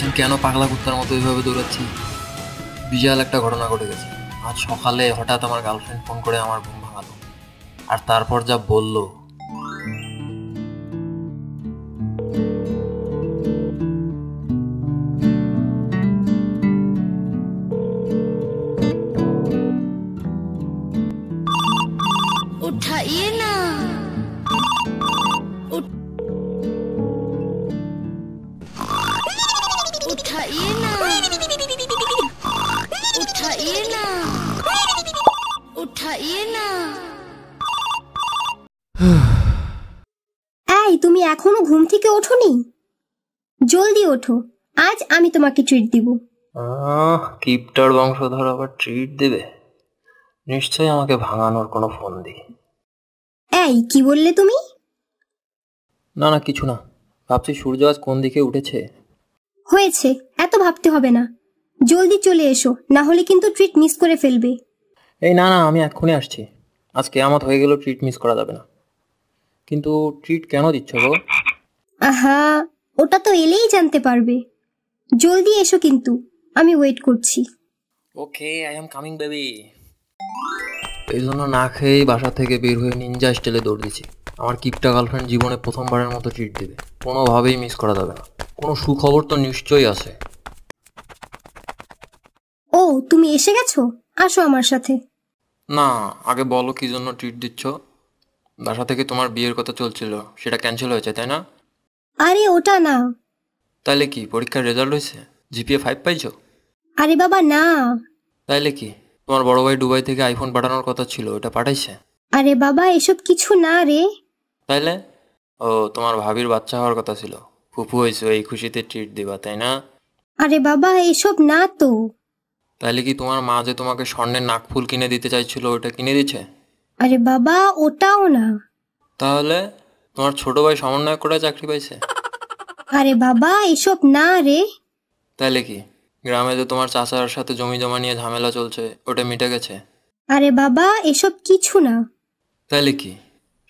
ভাবছেন কেন পাগলা কুত্তার মতো এইভাবে দৌড়াচ্ছি? বিশাল একটা ঘটনা ঘটে গেছে। আজ সকালে হঠাৎ আমার গার্লফ্রেন্ড ফোন করে আমার ঘুম ভাঙালো, আর তারপর যা বললো। उठाइए ना, उठाइए ना, उठाइए ना, उठाइए ना। এই তুমি এখনো ঘুম থেকে ওঠোনি? জলদি ওঠো, আজ আমি তোমাকে ট্রিট দিব। কিপটার বংশধর আবার ট্রিট দেবে? নিশ্চয়ই আমাকে ভাঙানোর কোনো ফোন দিয়ে। এই কি বললে তুমি? না না, কিছু না। ভাবছি সূর্য আজ কোন দিকে উঠেছে। হয়েছে, এত ভাবতে হবে না। জলদি চলে এসো, না হলে কিন্তু ট্রিট মিস করে ফেলবে। এই না না, আমি এক্ষুনি আসছি। আজ কেয়ামত হয়ে গেল, ট্রিট মিস করা যাবে না। কিন্তু ট্রিট কেন দিচ্ছ গো? আহা, ওটা তো এলেই জানতে পারবে। জলদি এসো কিন্তু, আমি ওয়েট করছি। ওকে, আই এম কামিং বেবি। এই জন্য না খেয়েই বাসা থেকে বের হয়ে নিনজা স্টাইলে দৌড় দিচ্ছি। আমার কিপটা গার্লফ্রেন্ড জীবনে প্রথমবারের মতো ট্রিট দেবে, কোনোভাবেই মিস করা যাবে না। কোনো সুখবর তো নিশ্চয়ই আছে। ও, তুমি এসে গেছো? আসো আমার সাথে। না, আগে বলো কি জন্য ট্রিট দিচ্ছ। বাসা থেকে তোমার বিয়ের কথা চলছিল, সেটা ক্যান্সেল হয়েছে তাই না? আরে ওটা না। তাইলে কি পরীক্ষার রেজাল্ট হয়েছে? জিপিএ 5 পাইছো? আরে বাবা না। তাইলে কি তোমার বড় ভাই দুবাই থেকে আইফোন পাঠানোর কথা ছিল, ওটা পাঠাইছে? আরে বাবা, এসব কিছু না রে। তাইলে? ও, তোমার ভাবির বাচ্চা হওয়ার কথা ছিল, ফুফু হয়েছে, এই খুশিতে ট্রিট দিবা তাই না? আরে বাবা, এসব না তো। তাইলে কি তোমার মা যে তোমাকে স্বর্ণের নাকফুল কিনে দিতে চাইছিল, ওটা কিনে দিচ্ছে? আরে বাবা, ওটাও না। তাহলে তোমার ছোট ভাই সমন্বয় করে চাকরি পাইছে? আরে বাবা, এসব না রে। তাইলে কি গ্রামে যে তোমার চাচার সাথে জমি জমা নিয়ে ঝামেলা চলছে, ওটা মিটে গেছে? আরে বাবা, এসব কিছু না। তাইলে কি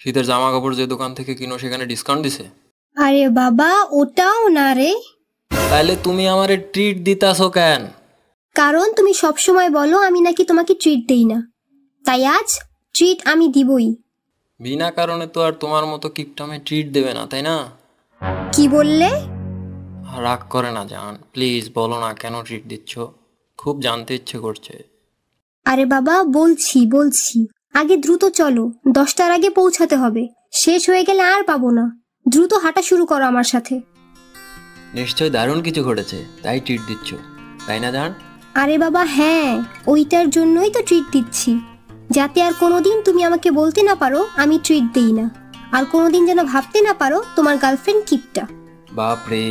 শীতের জামা কাপড় যে দোকান থেকে কিনো সেখানে ডিসকাউন্ট দিছে? আরে বাবা, ওটাও না রে। তাইলে তুমি আমারে ট্রিট দিতাছো কেন? কারণ তুমি সব সময় বলো আমি নাকি তোমাকে ট্রিট দেই না, তাই আজ ট্রিট আমি দিবই। বিনা কারণে তো আর তোমার মতো কিপটামে ট্রিট দেবে না তাই না? কি বললে? রাগ করে না জান, প্লিজ বলো না কেন ট্রিট দিচ্ছ, খুব জানতে ইচ্ছে করছে। আরে বাবা, বলছি আগে দ্রুত চলো, 10টার আগে পৌঁছাতে হবে। শেষ হয়ে গেলে আর পাবো না। দ্রুত হাঁটা শুরু করো আমার সাথে। নিশ্চয় দারুণ কিছু ঘটেছে তাই ট্রিট দিচ্ছ, তাই না জান? আরে বাবা হ্যাঁ, ওইটার জন্যই তো ট্রিট দিচ্ছি, যাতে আর কোনোদিন তুমি আমাকে বলতে না পারো আমি ট্রিট দেই না, আর কোনোদিন যেন ভাবতে না পারো তোমার গার্লফ্রেন্ড কিপটা। বাপ রে,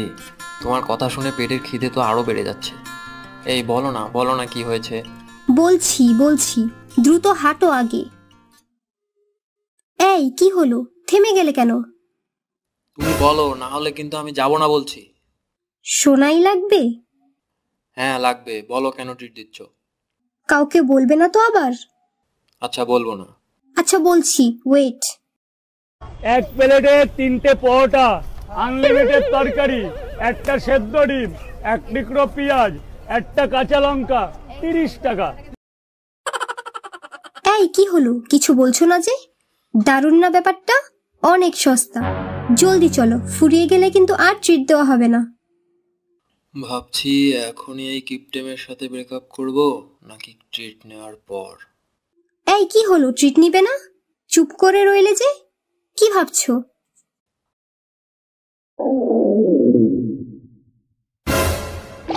তোমার কথা শুনে পেটের খিদে তো আরো বেড়ে যাচ্ছে। এই বলো না কি হয়েছে। বলছি দ্রুত হাঁটো আগে। এই কি হলো, থেমে গেলে কেন? তুমি বলো, না হলে কিন্তু আমি যাব না বলছি। শোনাই লাগবে? হ্যাঁ লাগবে, বলো কেন ট্রিট দিচ্ছ। কাউকে বলবে না তো আবার? আচ্ছা বলবো না। আচ্ছা বলছি, ওয়েট। এক প্লেটে 3টে পরোটা, আনলিমিটেড তরকারি, একটা সেদ্ধ ডিম, এক টুকরো পেঁয়াজ, একটা কাঁচা লঙ্কা, 30 টাকা। এই কি হলো, কিছু বলছো না যে? দারুণ না ব্যাপারটা, অনেক সস্তা। জলদি চলো, ফুরিয়ে গেলে কিন্তু আর ট্রিট দেওয়া হবে না। ভাবছি এখনই এই কিপটেমের সাথে ব্রেকআপ করব নাকি ট্রিট নেওয়ার পর। এই কি হলো, ট্রিট নিবে না? চুপ করে রইলে যে, কি ভাবছো?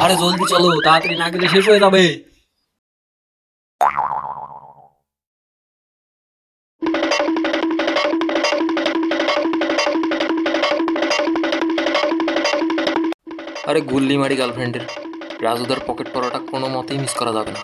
আরে জলদি চলো, তাড়াতাড়ি না গেলে শেষ হয়ে যাবে। আরে গুল্লি মারি গার্লফ্রেন্ডের। রাজুদার পকেট পরোটা কোনো মতেই মিস করা যাবে না।